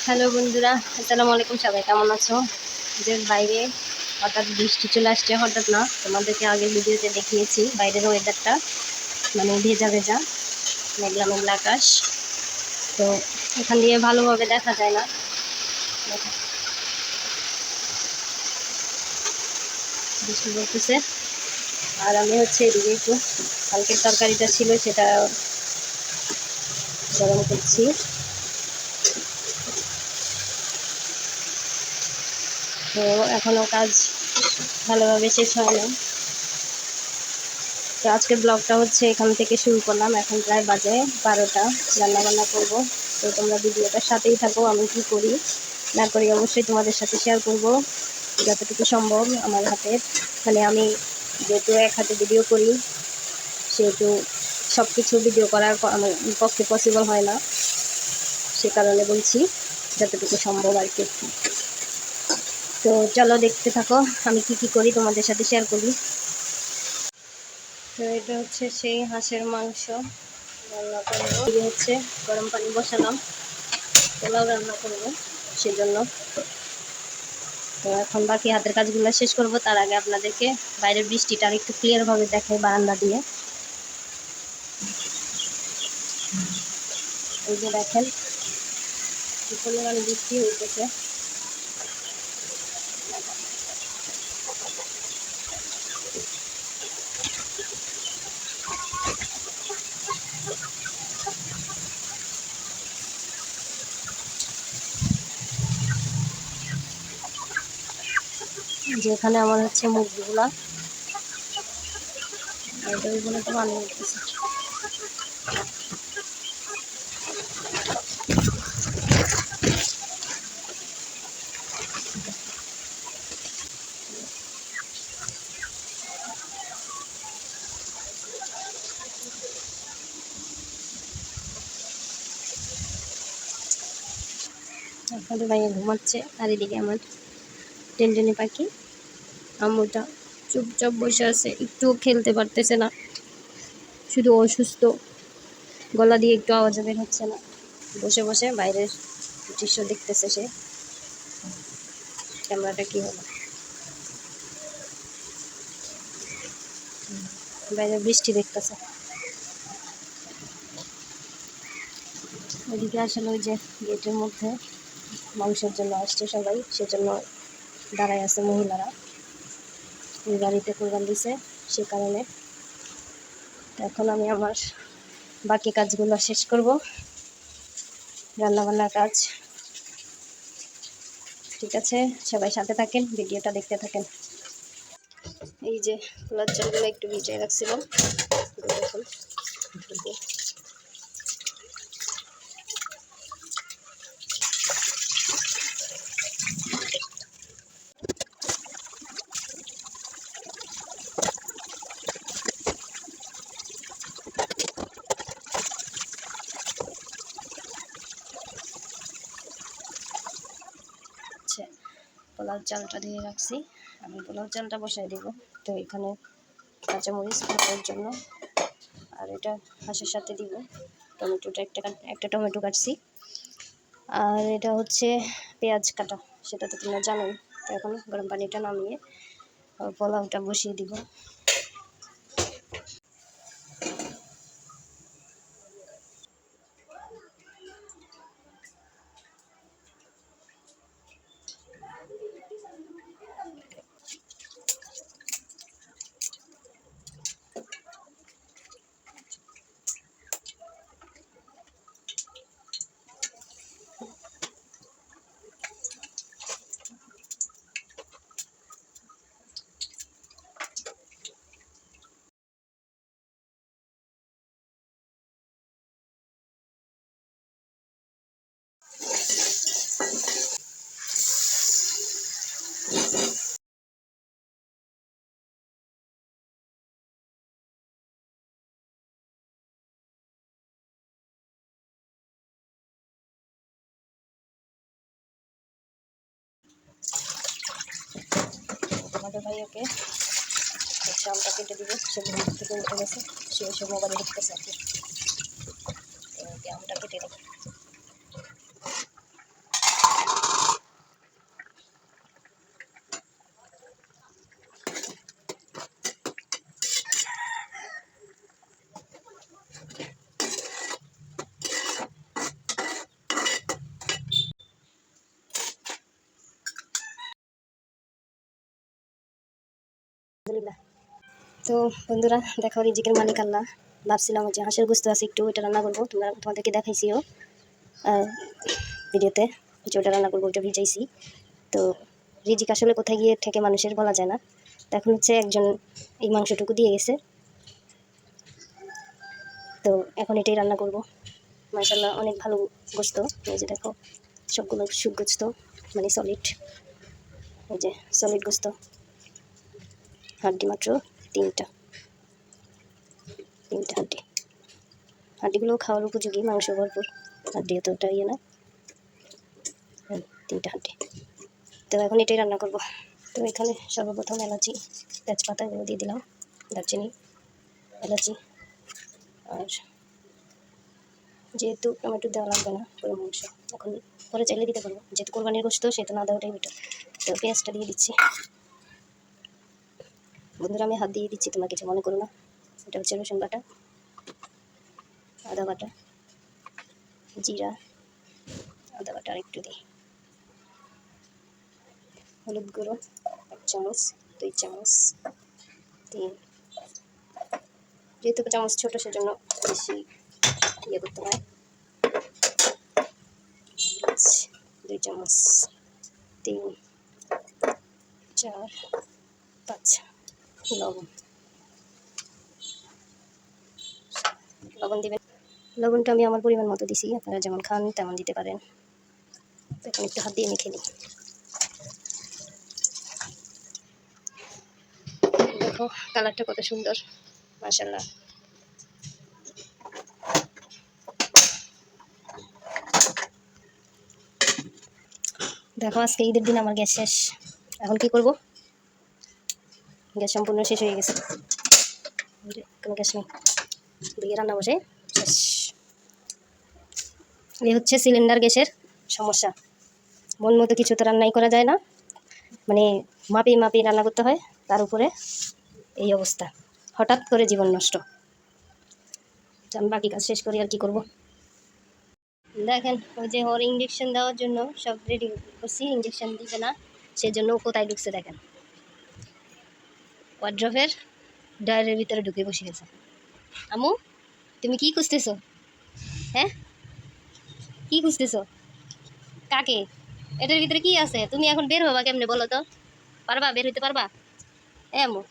Hello বন্ধুরা, আসসালামু আলাইকুম। সবাই কেমন আছো? যে বাইরে হঠাৎ বৃষ্টি চলে আসছে, হঠাৎ না, তোমাদেরকে আগের ভিডিওতে দেখিয়েছি বাইরের ওয়েদারটা, মানে ভেজা ভেজা মেঘলা মেঘলা আকাশ। তো এখান দিয়ে ভালোভাবে দেখা যায় না, বৃষ্টি পড়তেছে। আর আমি এদিকে একটু কালকের তরকারিটা ছিল, সেটা গরম করছি। তো এখনও কাজ ভালোভাবে শেষ হয় না। তো আজকের ব্লগটা এখান থেকে শুরু করলাম। এখন প্রায় বাজে 12টা, রান্নাবান্না করব। তো তোমরা ভিডিওটার সাথেই থাকো। আমি কি করি না করি অবশ্যই তোমাদের সাথে শেয়ার করব যতটুকু সম্ভব আমার হাতে। মানে আমি যেহেতু এক হাতে ভিডিও করি, সেহেতু সব কিছু ভিডিও করার আমার পক্ষে পসিবল হয় না, সে কারণে বলছি যতটুকু সম্ভব আর কি। তো চলো দেখতে থাকো আমি কি করি, তোমাদের সাথে শেয়ার করি। তো এটা সেই হাঁসের মাংস রান্না করবো। গরম পানি বসালাম, পোলাও রান্না করবো সেজন্য। তো এখন বাকি হাতের কাজগুলো শেষ করব। তার আগে আপনাদেরকে বাইরের বৃষ্টিটা আর একটু ক্লিয়ার ভাবে দেখাই বারান্দা দিয়ে। এই যে দেখেন কি পরিমাণ বৃষ্টি হইতেছে। যেখানে আমার মুরগিগুলা, ওইগুলো তো পানি উঠতেছে। আপনাদের ভাইয়া ঘুমাচ্ছে, আর এদিকে আমার টেনটেনি পাখি আম্মুটা চুপচাপ বসে আছে, একটুও খেলতে পারতেছে না, শুধু অসুস্থ, গলা দিয়ে একটু আওয়াজ বের হচ্ছে না। বসে বসে বাইরের দৃশ্য দেখতেছে সে। ক্যামেরাটা কি হলো, বাইরে বৃষ্টি দেখতেছে। ওইদিকে আসলে ওই যে গেটের মধ্যে মাংসের জন্য আসছে সবাই, সেজন্য দাঁড়ায় আছে মহিলারা। ওই বাড়িতে কোরবান দিছে, সে কারণে। এখন আমি আমার বাকি কাজগুলো শেষ করব, রান্নাবান্নার কাজ। ঠিক আছে, সবাই সাথে থাকেন, ভিডিওটা দেখতে থাকেন। এই যে পোলার চালগুলো একটু ভিজিয়ে রাখছিলাম, দেখুন। পোলাও চালটা দিয়ে রাখছি, আমি পোলাও চালটা বসাই দিব। তো এখানে কাঁচামরিচ খাওয়ার জন্য, আর এটা হাঁসের সাথে দিব। টমেটোটা একটা টমেটো কাটছি, আর এটা পেঁয়াজ কাটা, সেটা তো তোমরা জানোই। তো এখন গরম পানিটা নামিয়ে পোলাওটা বসিয়ে দিব। তোমাদের ভাইয়াকে আমটা কেটে দিব, সে ঘুম থেকে উঠে গেছে, সে এসে মোবাইলে দেখতেছে আর কি। আমটা কেটে দিই। তো বন্ধুরা দেখো, রিজিকের মালিক আল্লাহ। ভাবছিলাম যে হাঁসের গোস্ত আছে, একটু ওইটা রান্না করবো, তোমাদেরকে দেখাইছিও ভিডিওতে যে ওটা রান্না করবো, ওইটা ভিজাইছি। তো রিজিক আসলে কোথায় গিয়ে থেকে মানুষের বলা যায় না। তো এখন হচ্ছে একজন এই মাংসটুকু দিয়ে গেছে, তো এখন এটাই রান্না করব। মাশাআল্লাহ অনেক ভালো গোস্ত, এই যে দেখো সবগুলো শুক গোস্ত, মানে সলিড, এই যে সলিড গোস্ত, হাড্ডি মাত্র তিনটা হাড্ডি। হাড্ডিগুলো খাওয়ার উপযোগী, মাংস ভরপুর, হাড্ডি অতটা ইয়ে না, তিনটা হাড্ডি। তো এখন এটাই রান্না করব। তো এখানে সর্বপ্রথম এলাচি, তেজপাতা এগুলো দিয়ে দিলাম, দারচিনি, এলাচি। আর যেহেতু টমেটো দেওয়া লাগবে না পুরো মাংস, এখন পরে চাইলে দিতে পারবো, যেহেতু কোরবানির গোস্ত সেহেতু না দেওয়াটাই বেটার। তো পেঁয়াজটা দিয়ে দিচ্ছি। বন্ধুরা আমি হাত দিয়ে দিচ্ছি, তোমরা কিছু মনে করো না। এটা হচ্ছে রসুন বাটা, আদা বাটা, জিরা, আদা বাটা আর একটু দিই, হলুদ গুঁড়ো 1 চামচ, 2 চামচ, 3, যেহেতু চামচ ছোটো সেজন্য বেশি ইয়ে করতে হয়, 2 চামচ, 3, 4, 5 লবণ দিবেন। লবণটা আমি আমার পরিমাণ মতো দিছি, আপনারা যেমন খান তেমন দিতে পারেন। এখন একটু হাত দিয়ে মেখে নিই। দেখো কালারটা কত সুন্দর, মাশাআল্লাহ। দেখো আজকে ঈদের দিন আমার গ্যাস শেষ, এখন কি করব? গ্যাস সম্পূর্ণ শেষ হয়ে গেছে, কোনো গ্যাস নেই, দিয়ে রান্না বসে শেষ। এই হচ্ছে সিলিন্ডার গ্যাসের সমস্যা, মন মতো কিছু তো রান্নাই করা যায় না, মানে মাপিয়ে রান্না করতে হয়, তার উপরে এই অবস্থা, হঠাৎ করে জীবন নষ্ট। আমি বাকি কাজ শেষ করি, আর কি করব। দেখেন ওই যে ওর ইঞ্জেকশন দেওয়ার জন্য সব রেডি করছি, ইঞ্জেকশন দিবে না, সেজন্য কোথায় ঢুকছে দেখেন, ওয়ার্ড্রপের ড্রয়ারের ভিতরে ঢুকে বসে গেছে। আমু তুমি কি খুঁজতেছো? হ্যাঁ কি খুঁজতেছো? কাকে? এটার ভিতরে কি আছে? তুমি এখন বের হবা কেমনে বলো তো? পারবা বের হইতে পারবা? আমু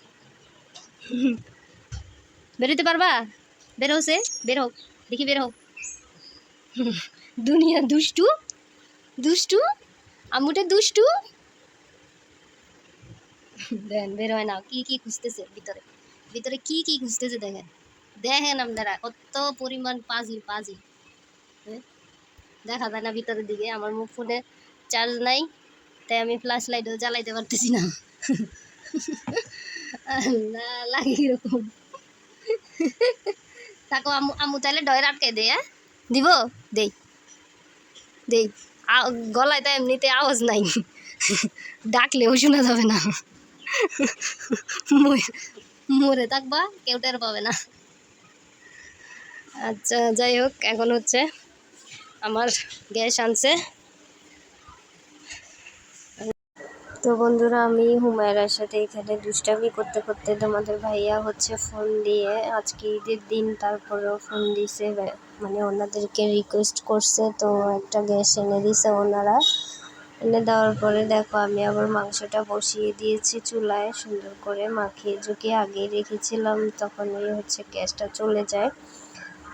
বের হইতে পারবা? বের হচ্ছে, বের হোক দেখি, বের হোক। দুনিয়া দুষ্টু, দুষ্টু আমুটা দুষ্টু। দেখেন বের হয় না, কি কি খুঁজতেছে ভিতরে, ভিতরে কি কি খুঁজতেছে দেখেন, দেখেন আপনারা কত পরিমাণ পাজি। দেখা যায় না ভিতরের দিকে, আমার মুখ ফোনে চার্জ নাই, তাই আমি ফ্ল্যাশ লাইটও জ্বালাইতে পারতেছি না। না লাগে এরকম। থাকো আমু চাইলে ডয়ের আটকে দে, হ্যাঁ দিব, দেই দেই, গলায় তো এমনিতে আওয়াজ নাই, ডাকলেও শোনা যাবে না, মরে থাকবা, কেউ টের পাবে না। আচ্ছা যাই হোক, এখন হচ্ছে আমার গ্যাস আনছে। তো বন্ধুরা আমি হুমায়রার সাথে এখানে দুষ্টামি করতে করতে, তোমাদের ভাইয়া হচ্ছে ফোন দিয়ে, আজকে ঈদের দিন তারপরেও ফোন দিছে, মানে ওনাদেরকে রিকোয়েস্ট করছে, তো একটা গ্যাস এনে দিছে ওনারা। এনে দেওয়ার পরে দেখো আমি আবার মাংসটা বসিয়ে দিয়েছি চুলায়, সুন্দর করে মাখিয়ে ঝুঁকিয়ে আগেই রেখেছিলাম, তখনই হচ্ছে গ্যাসটা চলে যায়।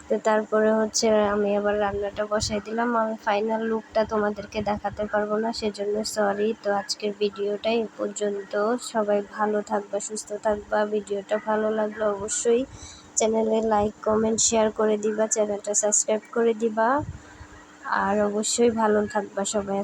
তো তারপরে হচ্ছে আমি আবার রান্নাটা বসাই দিলাম। আমি ফাইনাল লুকটা তোমাদেরকে দেখাতে পারবো না, সেজন্য সরি। তো আজকের ভিডিওটা এই পর্যন্ত, সবাই ভালো থাকবা, সুস্থ থাকবা। ভিডিওটা ভালো লাগলে অবশ্যই চ্যানেলে লাইক কমেন্ট শেয়ার করে দিবা, চ্যানেলটা সাবস্ক্রাইব করে দিবা, আর অবশ্যই ভালো থাকবা সবাই।